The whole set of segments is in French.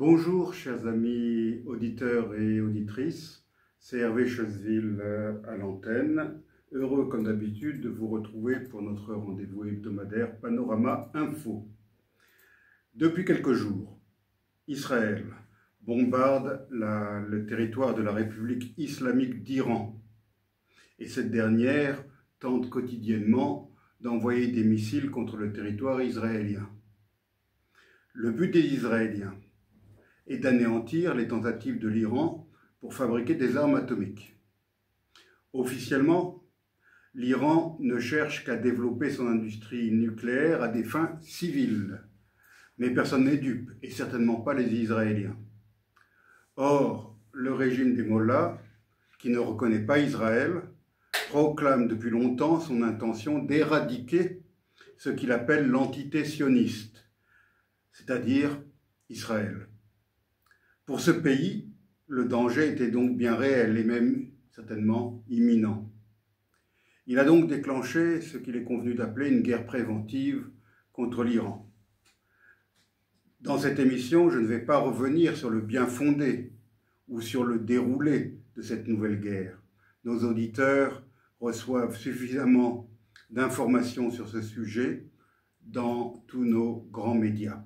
Bonjour chers amis auditeurs et auditrices, c'est Hervé Chesville à l'antenne, heureux comme d'habitude de vous retrouver pour notre rendez-vous hebdomadaire Panorama Info. Depuis quelques jours, Israël bombarde le territoire de la République islamique d'Iran et cette dernière tente quotidiennement d'envoyer des missiles contre le territoire israélien. Le but des Israéliens est d'anéantir les tentatives de l'Iran pour fabriquer des armes atomiques. Officiellement, l'Iran ne cherche qu'à développer son industrie nucléaire à des fins civiles. Mais personne n'est dupe, et certainement pas les Israéliens. Or, le régime des Mollahs, qui ne reconnaît pas Israël, proclame depuis longtemps son intention d'éradiquer ce qu'il appelle l'entité sioniste, c'est-à-dire Israël. Pour ce pays, le danger était donc bien réel et même certainement imminent. Il a donc déclenché ce qu'il est convenu d'appeler une guerre préventive contre l'Iran. Dans cette émission, je ne vais pas revenir sur le bien fondé ou sur le déroulé de cette nouvelle guerre. Nos auditeurs reçoivent suffisamment d'informations sur ce sujet dans tous nos grands médias.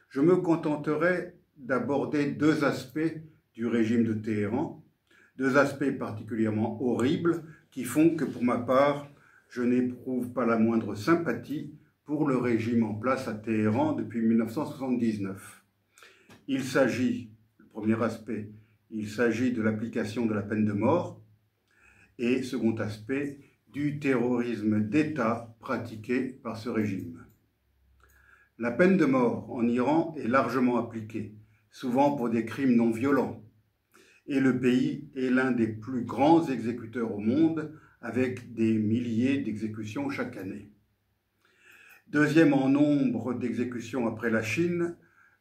Je me contenterai d'aborder deux aspects du régime de Téhéran, deux aspects particulièrement horribles qui font que pour ma part, je n'éprouve pas la moindre sympathie pour le régime en place à Téhéran depuis 1979. Il s'agit, le premier aspect, il s'agit de l'application de la peine de mort et, second aspect, du terrorisme d'État pratiqué par ce régime. La peine de mort en Iran est largement appliquée, souvent pour des crimes non violents, et le pays est l'un des plus grands exécuteurs au monde, avec des milliers d'exécutions chaque année. Deuxième en nombre d'exécutions après la Chine,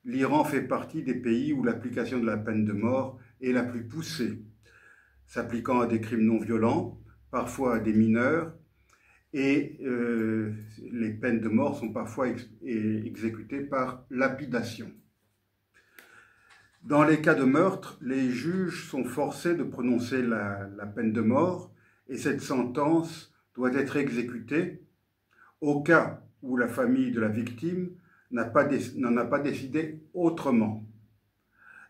l'Iran fait partie des pays où l'application de la peine de mort est la plus poussée, s'appliquant à des crimes non violents, parfois à des mineurs, et les peines de mort sont parfois exécutées par lapidation. Dans les cas de meurtre, les juges sont forcés de prononcer la peine de mort et cette sentence doit être exécutée au cas où la famille de la victime n'en a pas décidé autrement.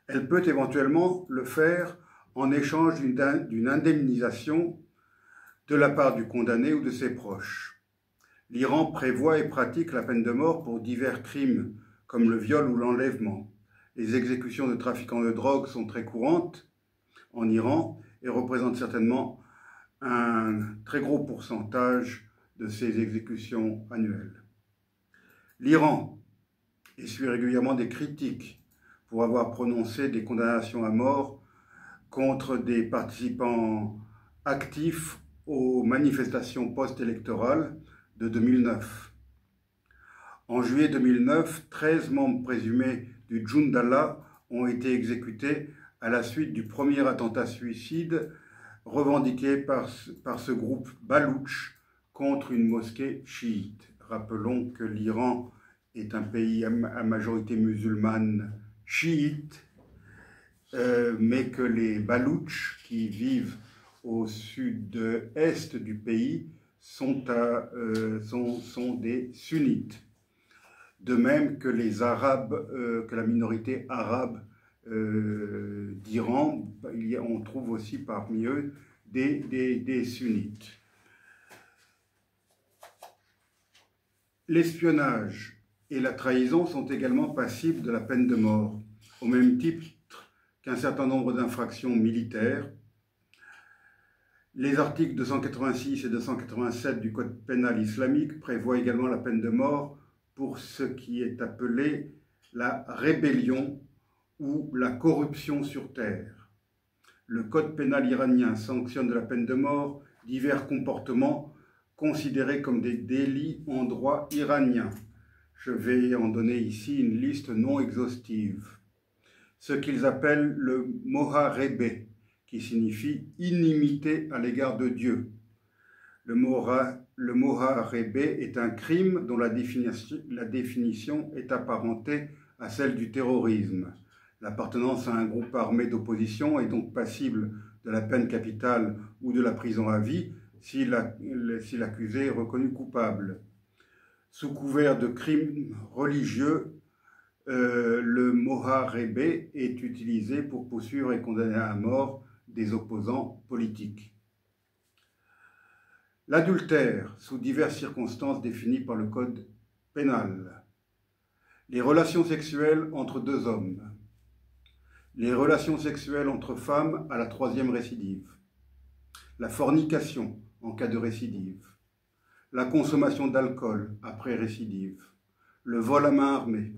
Elle peut éventuellement le faire en échange d'une indemnisation de la part du condamné ou de ses proches. L'Iran prévoit et pratique la peine de mort pour divers crimes comme le viol ou l'enlèvement. Les exécutions de trafiquants de drogue sont très courantes en Iran et représentent certainement un très gros pourcentage de ces exécutions annuelles. L'Iran essuie régulièrement des critiques pour avoir prononcé des condamnations à mort contre des participants actifs aux manifestations post-électorales de 2009. En juillet 2009, 13 membres présumés du Jundallah ont été exécutés à la suite du premier attentat suicide revendiqué par ce groupe baloutche contre une mosquée chiite. Rappelons que l'Iran est un pays à majorité musulmane chiite, mais que les baloutches qui vivent au sud-est du pays sont des sunnites. De même que les Arabes, que la minorité arabe d'Iran, on trouve aussi parmi eux des sunnites. L'espionnage et la trahison sont également passibles de la peine de mort, au même titre qu'un certain nombre d'infractions militaires. Les articles 286 et 287 du Code pénal islamique prévoient également la peine de mort pour ce qui est appelé la rébellion ou la corruption sur terre. Le Code pénal iranien sanctionne de la peine de mort divers comportements considérés comme des délits en droit iranien. Je vais en donner ici une liste non exhaustive. Ce qu'ils appellent le moharébé, qui signifie inimité à l'égard de Dieu. Le moharébé est un crime dont la définition est apparentée à celle du terrorisme. L'appartenance à un groupe armé d'opposition est donc passible de la peine capitale ou de la prison à vie si l'accusé est reconnu coupable. Sous couvert de crimes religieux, le moharebe est utilisé pour poursuivre et condamner à mort des opposants politiques. L'adultère, sous diverses circonstances définies par le Code pénal. Les relations sexuelles entre deux hommes. Les relations sexuelles entre femmes à la troisième récidive. La fornication en cas de récidive. La consommation d'alcool après récidive. Le vol à main armée.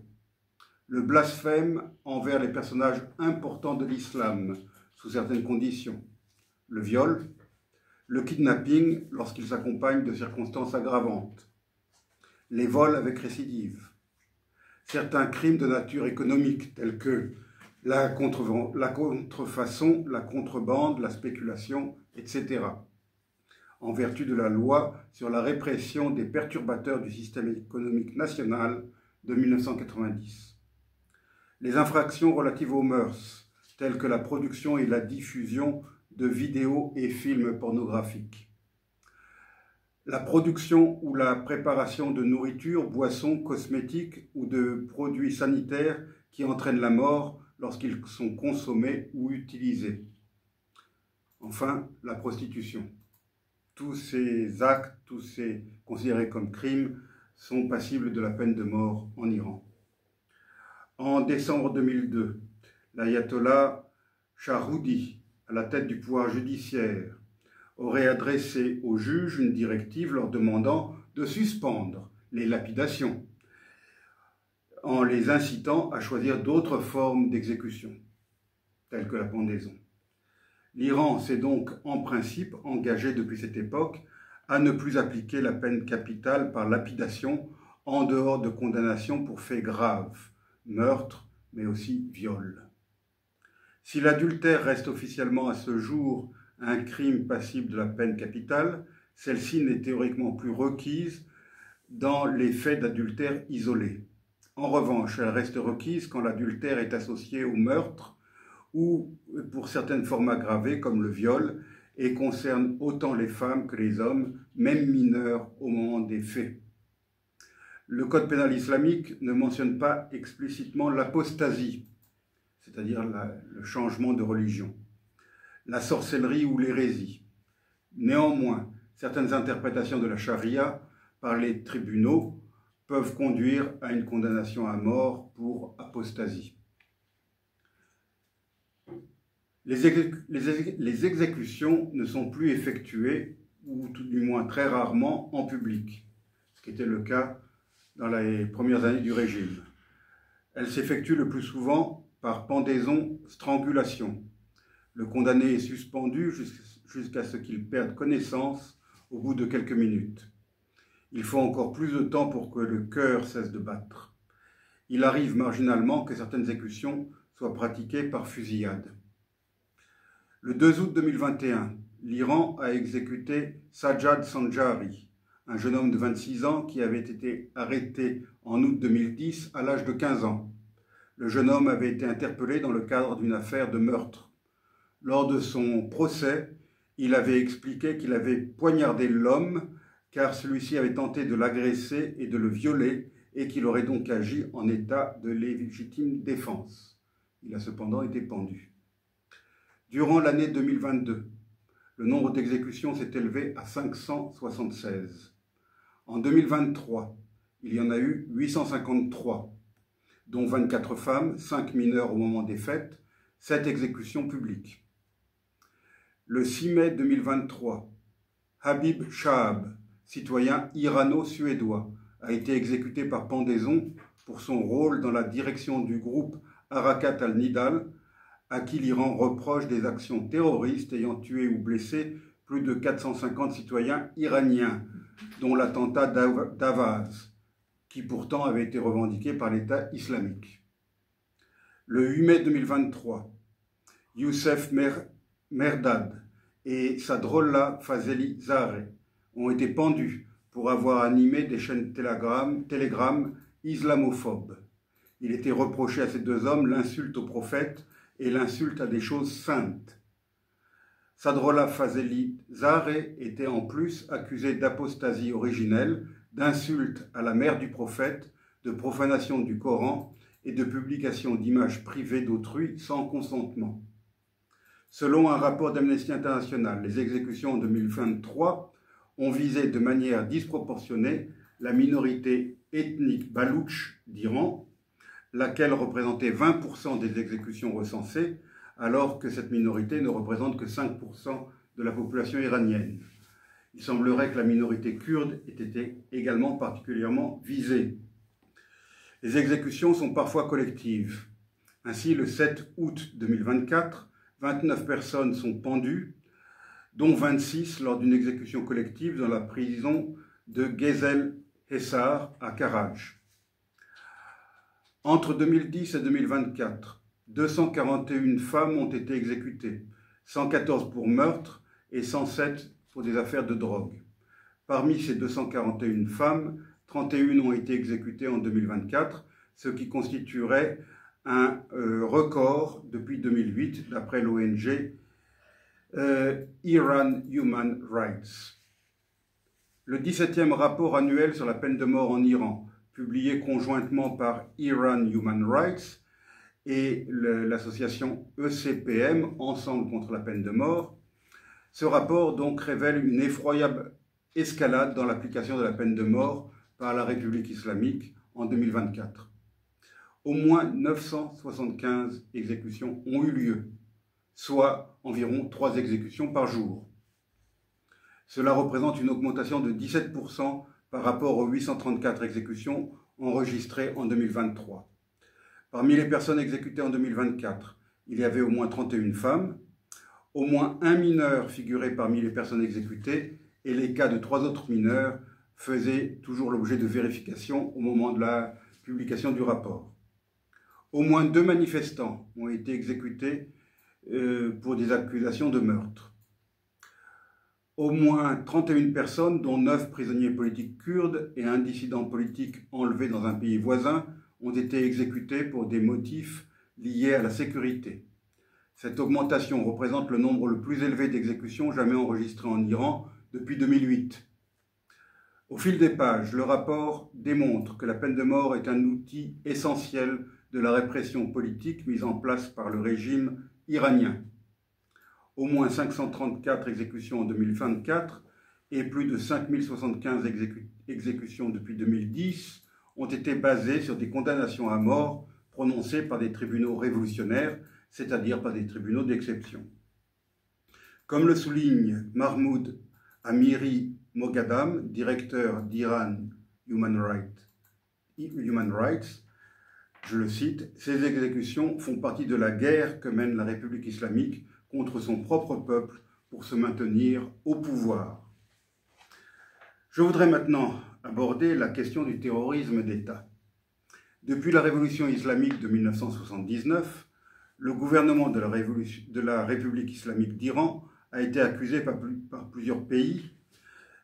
Le blasphème envers les personnages importants de l'islam sous certaines conditions. Le viol. Le kidnapping lorsqu'il s'accompagne de circonstances aggravantes. Les vols avec récidive. Certains crimes de nature économique tels que la contrefaçon, la contrebande, la spéculation, etc. en vertu de la loi sur la répression des perturbateurs du système économique national de 1990. Les infractions relatives aux mœurs, telles que la production et la diffusion de vidéos et films pornographiques. La production ou la préparation de nourriture, boissons, cosmétiques ou de produits sanitaires qui entraînent la mort lorsqu'ils sont consommés ou utilisés. Enfin, la prostitution. Tous ces actes, tous ces considérés comme crimes, sont passibles de la peine de mort en Iran. En décembre 2002, l'ayatollah Shahroudi, à la tête du pouvoir judiciaire, aurait adressé aux juges une directive leur demandant de suspendre les lapidations, en les incitant à choisir d'autres formes d'exécution, telles que la pendaison. L'Iran s'est donc en principe engagé depuis cette époque à ne plus appliquer la peine capitale par lapidation en dehors de condamnations pour faits graves, meurtre, mais aussi viol. Si l'adultère reste officiellement à ce jour un crime passible de la peine capitale, celle-ci n'est théoriquement plus requise dans les faits d'adultère isolés. En revanche, elle reste requise quand l'adultère est associé au meurtre ou pour certaines formes aggravées comme le viol et concerne autant les femmes que les hommes, même mineurs au moment des faits. Le Code pénal islamique ne mentionne pas explicitement l'apostasie, c'est-à-dire le changement de religion, la sorcellerie ou l'hérésie. Néanmoins, certaines interprétations de la charia par les tribunaux peuvent conduire à une condamnation à mort pour apostasie. Les exécutions ne sont plus effectuées, ou tout du moins très rarement, en public, ce qui était le cas dans les premières années du régime. Elles s'effectuent le plus souvent par pendaison-strangulation. Le condamné est suspendu jusqu'à ce qu'il perde connaissance au bout de quelques minutes. Il faut encore plus de temps pour que le cœur cesse de battre. Il arrive marginalement que certaines exécutions soient pratiquées par fusillade. Le 2 août 2021, l'Iran a exécuté Sajjad Sanjari, un jeune homme de 26 ans qui avait été arrêté en août 2010 à l'âge de 15 ans. Le jeune homme avait été interpellé dans le cadre d'une affaire de meurtre. Lors de son procès, il avait expliqué qu'il avait poignardé l'homme car celui-ci avait tenté de l'agresser et de le violer et qu'il aurait donc agi en état de légitime défense. Il a cependant été pendu. Durant l'année 2022, le nombre d'exécutions s'est élevé à 576. En 2023, il y en a eu 853, dont 24 femmes, 5 mineurs au moment des fêtes, 7 exécutions publiques. Le 6 mai 2023, Habib Shahab, citoyen irano-suédois, a été exécuté par pendaison pour son rôle dans la direction du groupe Harakat al-Nidal, à qui l'Iran reproche des actions terroristes ayant tué ou blessé plus de 450 citoyens iraniens, dont l'attentat d'Avaz, qui pourtant avait été revendiqué par l'État islamique. Le 8 mai 2023, Youssef Merdad et Sadrollah Fazeli Zahre ont été pendus pour avoir animé des chaînes Telegram islamophobes. Il était reproché à ces deux hommes l'insulte au prophète et l'insulte à des choses saintes. Sadrollah Fazeli Zahre était en plus accusé d'apostasie originelle, d'insulte à la mère du prophète, de profanation du Coran et de publication d'images privées d'autrui sans consentement. Selon un rapport d'Amnesty International, les exécutions en 2023 ont visé de manière disproportionnée la minorité ethnique baloutche d'Iran, laquelle représentait 20% des exécutions recensées, alors que cette minorité ne représente que 5% de la population iranienne. Il semblerait que la minorité kurde ait été également particulièrement visée. Les exécutions sont parfois collectives. Ainsi, le 7 août 2024, 29 personnes sont pendues, dont 26 lors d'une exécution collective dans la prison de Gezel Hessar à Karaj. Entre 2010 et 2024, 241 femmes ont été exécutées, 114 pour meurtre et 107 pour des affaires de drogue. Parmi ces 241 femmes, 31 ont été exécutées en 2024, ce qui constituerait un record depuis 2008, d'après l'ONG Iran Human Rights. Le 17e rapport annuel sur la peine de mort en Iran, publié conjointement par Iran Human Rights et l'association ECPM, Ensemble contre la peine de mort. Ce rapport donc révèle une effroyable escalade dans l'application de la peine de mort par la République islamique en 2024. Au moins 975 exécutions ont eu lieu, soit environ 3 exécutions par jour. Cela représente une augmentation de 17% par rapport aux 834 exécutions enregistrées en 2023. Parmi les personnes exécutées en 2024, il y avait au moins 31 femmes, au moins un mineur figurait parmi les personnes exécutées et les cas de 3 autres mineurs faisaient toujours l'objet de vérification au moment de la publication du rapport. Au moins 2 manifestants ont été exécutés pour des accusations de meurtre. Au moins 31 personnes, dont 9 prisonniers politiques kurdes et un dissident politique enlevé dans un pays voisin, ont été exécutés pour des motifs liés à la sécurité. Cette augmentation représente le nombre le plus élevé d'exécutions jamais enregistrées en Iran depuis 2008. Au fil des pages, le rapport démontre que la peine de mort est un outil essentiel de la répression politique mise en place par le régime iranien. Au moins 534 exécutions en 2024 et plus de 5075 exécutions depuis 2010 ont été basées sur des condamnations à mort prononcées par des tribunaux révolutionnaires, c'est-à-dire par des tribunaux d'exception. Comme le souligne Mahmoud Amiri Moghadam, directeur d'Iran Human Rights, je le cite, « Ces exécutions font partie de la guerre que mène la République islamique contre son propre peuple pour se maintenir au pouvoir. » Je voudrais maintenant aborder la question du terrorisme d'État. Depuis la révolution islamique de 1979, le gouvernement de la République islamique d'Iran a été accusé par plusieurs pays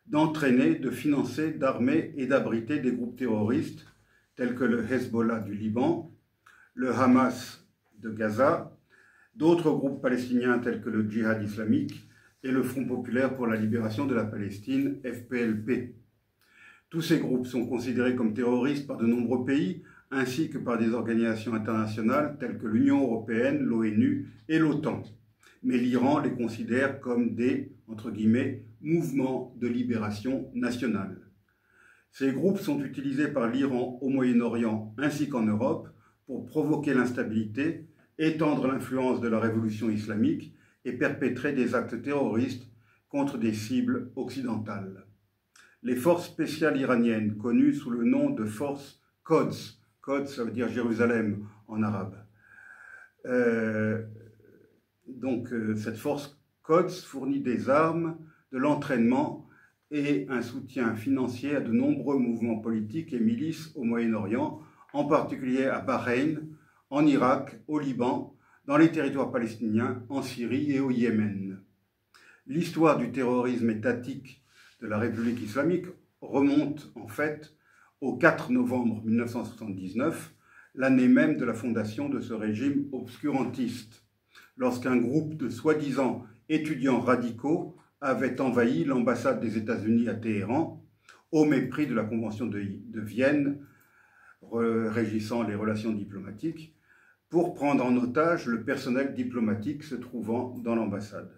d'entraîner, de financer, d'armer et d'abriter des groupes terroristes tels que le Hezbollah du Liban, le Hamas de Gaza, d'autres groupes palestiniens tels que le Djihad islamique et le Front populaire pour la libération de la Palestine, FPLP. Tous ces groupes sont considérés comme terroristes par de nombreux pays, ainsi que par des organisations internationales telles que l'Union européenne, l'ONU et l'OTAN. Mais l'Iran les considère comme des, entre guillemets, mouvements de libération nationale. Ces groupes sont utilisés par l'Iran au Moyen-Orient ainsi qu'en Europe pour provoquer l'instabilité, étendre l'influence de la révolution islamique et perpétrer des actes terroristes contre des cibles occidentales. Les forces spéciales iraniennes, connues sous le nom de forces Quds, Quds ça veut dire Jérusalem en arabe, cette force Quds fournit des armes, de l'entraînement et un soutien financier à de nombreux mouvements politiques et milices au Moyen-Orient, en particulier à Bahreïn, en Irak, au Liban, dans les territoires palestiniens, en Syrie et au Yémen. L'histoire du terrorisme étatique de la République islamique remonte en fait au 4 novembre 1979, l'année même de la fondation de ce régime obscurantiste, lorsqu'un groupe de soi-disant étudiants radicaux avait envahi l'ambassade des États-Unis à Téhéran, au mépris de la Convention de Vienne régissant les relations diplomatiques, pour prendre en otage le personnel diplomatique se trouvant dans l'ambassade.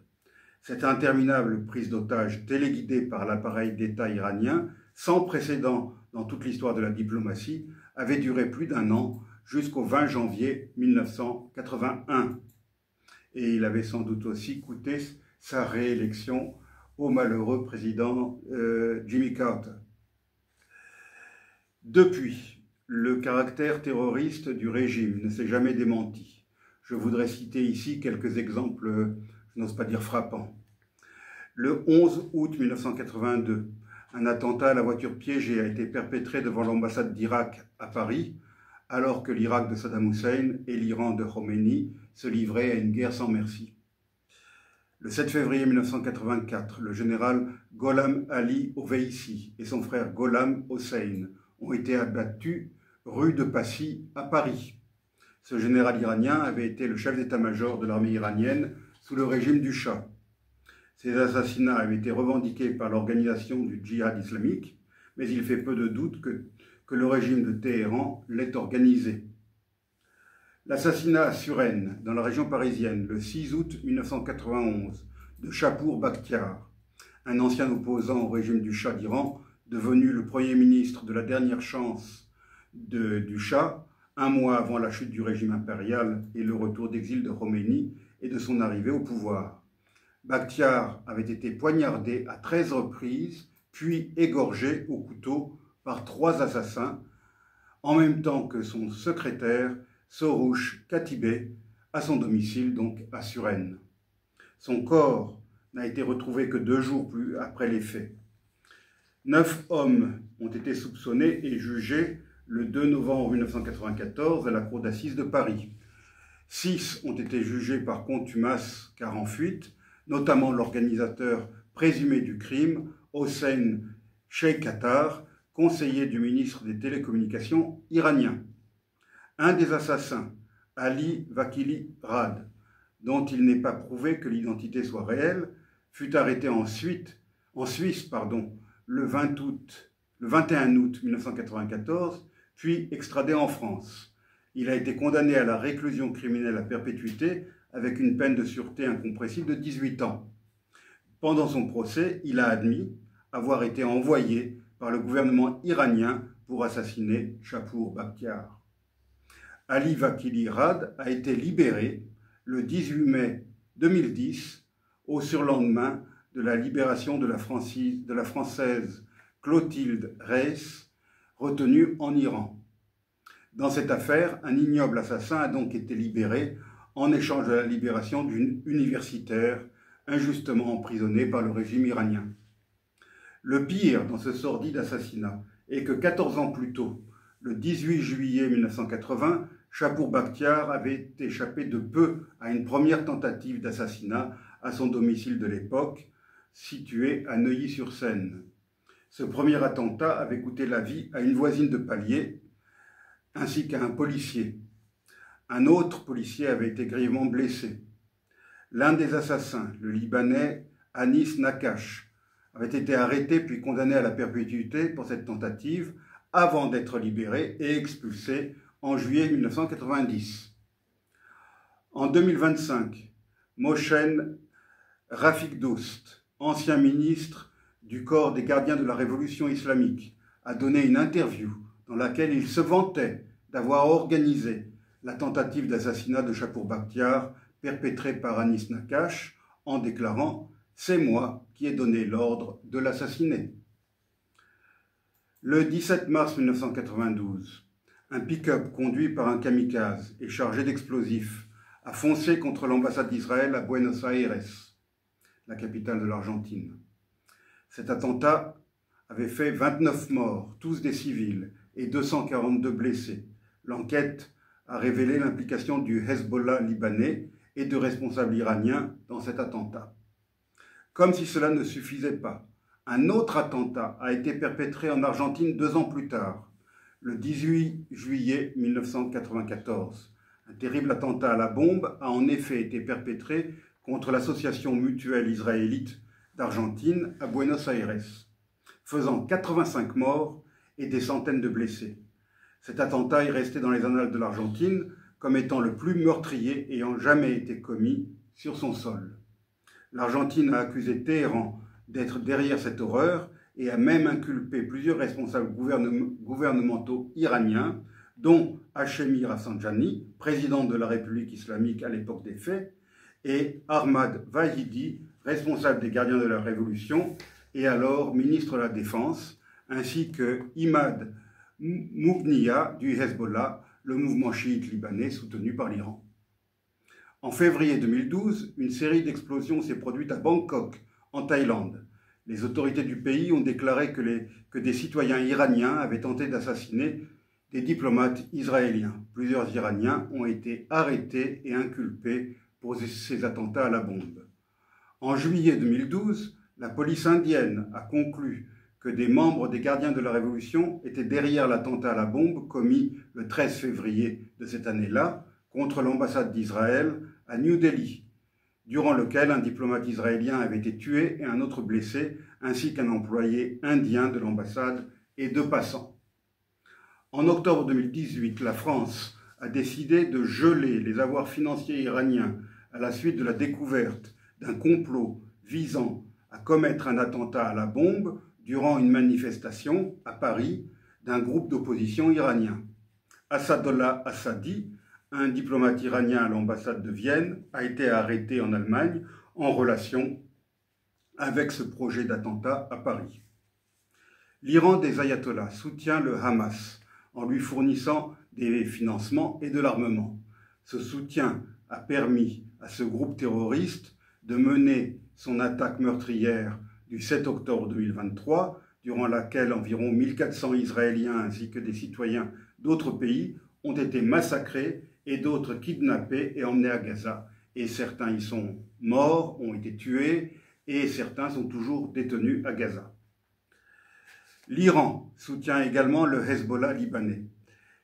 Cette interminable prise d'otage téléguidée par l'appareil d'État iranien, sans précédent dans toute l'histoire de la diplomatie, avait duré plus d'1 an, jusqu'au 20 janvier 1981. Et il avait sans doute aussi coûté sa réélection au malheureux président Jimmy Carter. Depuis, le caractère terroriste du régime ne s'est jamais démenti. Je voudrais citer ici quelques exemples, je n'ose pas dire frappants. Le 11 août 1982, un attentat à la voiture piégée a été perpétré devant l'ambassade d'Irak à Paris, alors que l'Irak de Saddam Hussein et l'Iran de Khomeini se livraient à une guerre sans merci. Le 7 février 1984, le général Gholam Ali Oveissi et son frère Gholam Hossein ont été abattus rue de Passy à Paris. Ce général iranien avait été le chef d'état-major de l'armée iranienne sous le régime du Shah. Ces assassinats avaient été revendiqués par l'organisation du djihad islamique, mais il fait peu de doute que le régime de Téhéran l'ait organisé. L'assassinat à Suresnes, dans la région parisienne, le 6 août 1991, de Chapour Bakhtiar, un ancien opposant au régime du Shah d'Iran, devenu le Premier ministre de la dernière chance du Shah, 1 mois avant la chute du régime impérial et le retour d'exil de Khomeini et de son arrivée au pouvoir. Bakhtiar avait été poignardé à 13 reprises, puis égorgé au couteau par 3 assassins, en même temps que son secrétaire, Soroush Katibé, à son domicile, donc à Suresnes. Son corps n'a été retrouvé que 2 jours plus après les faits. 9 hommes ont été soupçonnés et jugés le 2 novembre 1994 à la cour d'assises de Paris. 6 ont été jugés par contumace car en fuite, notamment l'organisateur présumé du crime, Hossein Sheikhatar, conseiller du ministre des Télécommunications iranien. Un des assassins, Ali Vakili Rad, dont il n'est pas prouvé que l'identité soit réelle, fut arrêté en Suisse le 21 août 1994, puis extradé en France. Il a été condamné à la réclusion criminelle à perpétuité avec une peine de sûreté incompressible de 18 ans. Pendant son procès, il a admis avoir été envoyé par le gouvernement iranien pour assassiner Chapour Bakhtiar. Ali Vakili Rad a été libéré le 18 mai 2010, au surlendemain de la libération de la Française Clotilde Reiss, retenue en Iran. Dans cette affaire, un ignoble assassin a donc été libéré en échange de la libération d'une universitaire injustement emprisonnée par le régime iranien. Le pire dans ce sordide assassinat est que 14 ans plus tôt, le 18 juillet 1980, Chapour Bakhtiar avait échappé de peu à une première tentative d'assassinat à son domicile de l'époque, situé à Neuilly-sur-Seine. Ce premier attentat avait coûté la vie à une voisine de palier, ainsi qu'à un policier. Un autre policier avait été grièvement blessé. L'un des assassins, le Libanais Anis Nakash, avait été arrêté puis condamné à la perpétuité pour cette tentative, avant d'être libéré et expulsé en juillet 1990. En 2025, Mohsen Rafik-Dost, ancien ministre du corps des gardiens de la révolution islamique, a donné une interview dans laquelle il se vantait d'avoir organisé la tentative d'assassinat de Chapour Bakhtiar perpétrée par Anis Nakash en déclarant « C'est moi qui ai donné l'ordre de l'assassiner ». Le 17 mars 1992, un pick-up conduit par un kamikaze et chargé d'explosifs a foncé contre l'ambassade d'Israël à Buenos Aires, la capitale de l'Argentine. Cet attentat avait fait 29 morts, tous des civils, et 242 blessés. L'enquête a révélé l'implication du Hezbollah libanais et de responsables iraniens dans cet attentat. Comme si cela ne suffisait pas, un autre attentat a été perpétré en Argentine 2 ans plus tard. le 18 juillet 1994. Un terrible attentat à la bombe a en effet été perpétré contre l'association mutuelle israélite d'Argentine à Buenos Aires, faisant 85 morts et des centaines de blessés. Cet attentat est resté dans les annales de l'Argentine comme étant le plus meurtrier ayant jamais été commis sur son sol. L'Argentine a accusé Téhéran d'être derrière cette horreur et a même inculpé plusieurs responsables gouvernementaux iraniens, dont Hachemi Rafsanjani, président de la République islamique à l'époque des faits, et Ahmad Vahidi, responsable des gardiens de la Révolution et alors ministre de la Défense, ainsi que Imad Mugniya du Hezbollah, le mouvement chiite libanais soutenu par l'Iran. En février 2012, une série d'explosions s'est produite à Bangkok, en Thaïlande. Les autorités du pays ont déclaré que des citoyens iraniens avaient tenté d'assassiner des diplomates israéliens. Plusieurs Iraniens ont été arrêtés et inculpés pour ces attentats à la bombe. En juillet 2012, la police indienne a conclu que des membres des gardiens de la Révolution étaient derrière l'attentat à la bombe commis le 13 février de cette année-là contre l'ambassade d'Israël à New Delhi, durant lequel un diplomate israélien avait été tué et un autre blessé, ainsi qu'un employé indien de l'ambassade et deux passants. En octobre 2018, la France a décidé de geler les avoirs financiers iraniens à la suite de la découverte d'un complot visant à commettre un attentat à la bombe durant une manifestation à Paris d'un groupe d'opposition iranien. Assadollah Assadi, un diplomate iranien à l'ambassade de Vienne, a été arrêté en Allemagne en relation avec ce projet d'attentat à Paris. L'Iran des ayatollahs soutient le Hamas en lui fournissant des financements et de l'armement. Ce soutien a permis à ce groupe terroriste de mener son attaque meurtrière du 7 octobre 2023, durant laquelle environ 1400 Israéliens ainsi que des citoyens d'autres pays ont été massacrés et d'autres kidnappés et emmenés à Gaza. Et certains y sont morts, ont été tués, et certains sont toujours détenus à Gaza. L'Iran soutient également le Hezbollah libanais.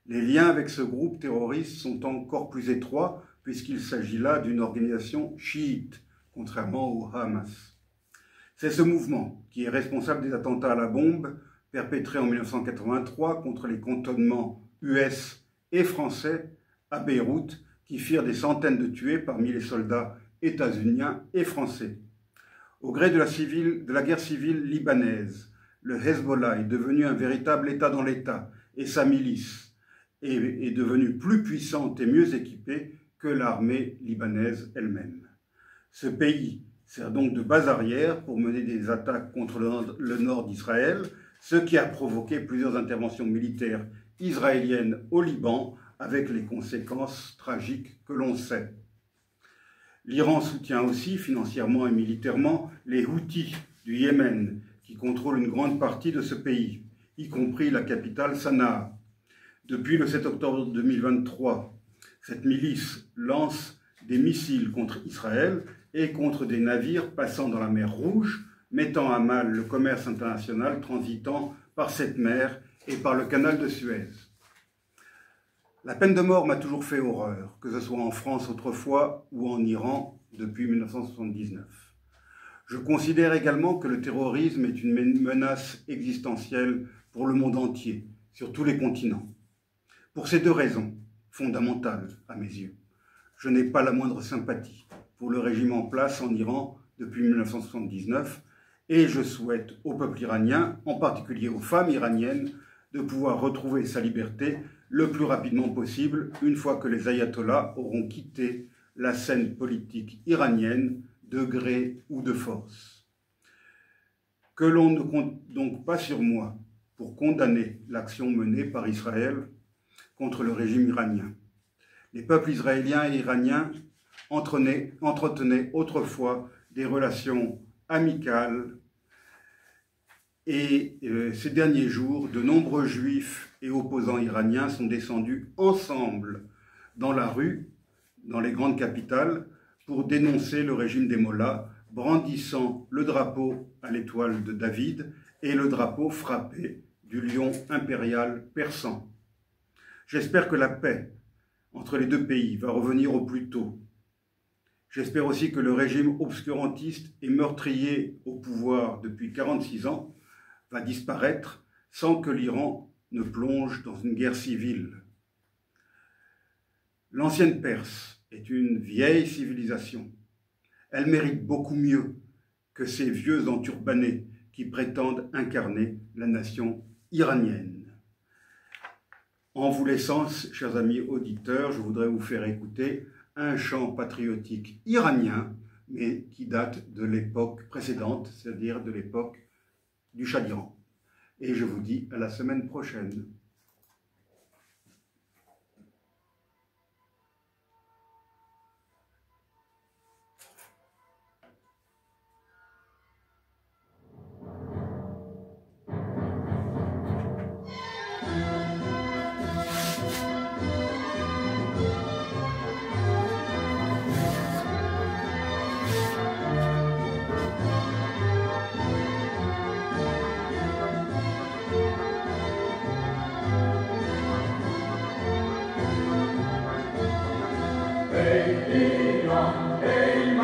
Les liens avec ce groupe terroriste sont encore plus étroits puisqu'il s'agit là d'une organisation chiite, contrairement au Hamas. C'est ce mouvement qui est responsable des attentats à la bombe perpétrés en 1983 contre les cantonnements US et français à Beyrouth, qui firent des centaines de tués parmi les soldats états-uniens et français. Au gré de la guerre civile libanaise, le Hezbollah est devenu un véritable État dans l'État et sa milice est devenue plus puissante et mieux équipée que l'armée libanaise elle-même. Ce pays sert donc de base arrière pour mener des attaques contre le nord d'Israël, ce qui a provoqué plusieurs interventions militaires israéliennes au Liban, avec les conséquences tragiques que l'on sait. L'Iran soutient aussi financièrement et militairement les Houthis du Yémen, qui contrôlent une grande partie de ce pays, y compris la capitale Sanaa. Depuis le 7 octobre 2023, cette milice lance des missiles contre Israël et contre des navires passant dans la mer Rouge, mettant à mal le commerce international transitant par cette mer et par le canal de Suez. La peine de mort m'a toujours fait horreur, que ce soit en France autrefois ou en Iran depuis 1979. Je considère également que le terrorisme est une menace existentielle pour le monde entier, sur tous les continents. Pour ces deux raisons, fondamentales à mes yeux, je n'ai pas la moindre sympathie pour le régime en place en Iran depuis 1979 et je souhaite au peuple iranien, en particulier aux femmes iraniennes, de pouvoir retrouver sa liberté le plus rapidement possible, une fois que les ayatollahs auront quitté la scène politique iranienne, de gré ou de force. Que l'on ne compte donc pas sur moi pour condamner l'action menée par Israël contre le régime iranien. Les peuples israéliens et iraniens entretenaient autrefois des relations amicales et ces derniers jours, de nombreux juifs et opposants iraniens sont descendus ensemble dans la rue, dans les grandes capitales, pour dénoncer le régime des mollahs, brandissant le drapeau à l'étoile de David et le drapeau frappé du lion impérial persan. J'espère que la paix entre les deux pays va revenir au plus tôt. J'espère aussi que le régime obscurantiste et meurtrier au pouvoir depuis 46 ans va disparaître sans que l'Iran ne plonge dans une guerre civile. L'ancienne Perse est une vieille civilisation. Elle mérite beaucoup mieux que ces vieux enturbanés qui prétendent incarner la nation iranienne. En vous laissant, chers amis auditeurs, je voudrais vous faire écouter un chant patriotique iranien, mais qui date de l'époque précédente, c'est-à-dire de l'époque du Shah d'Iran. Et je vous dis à la semaine prochaine. Hey, Iran, hey,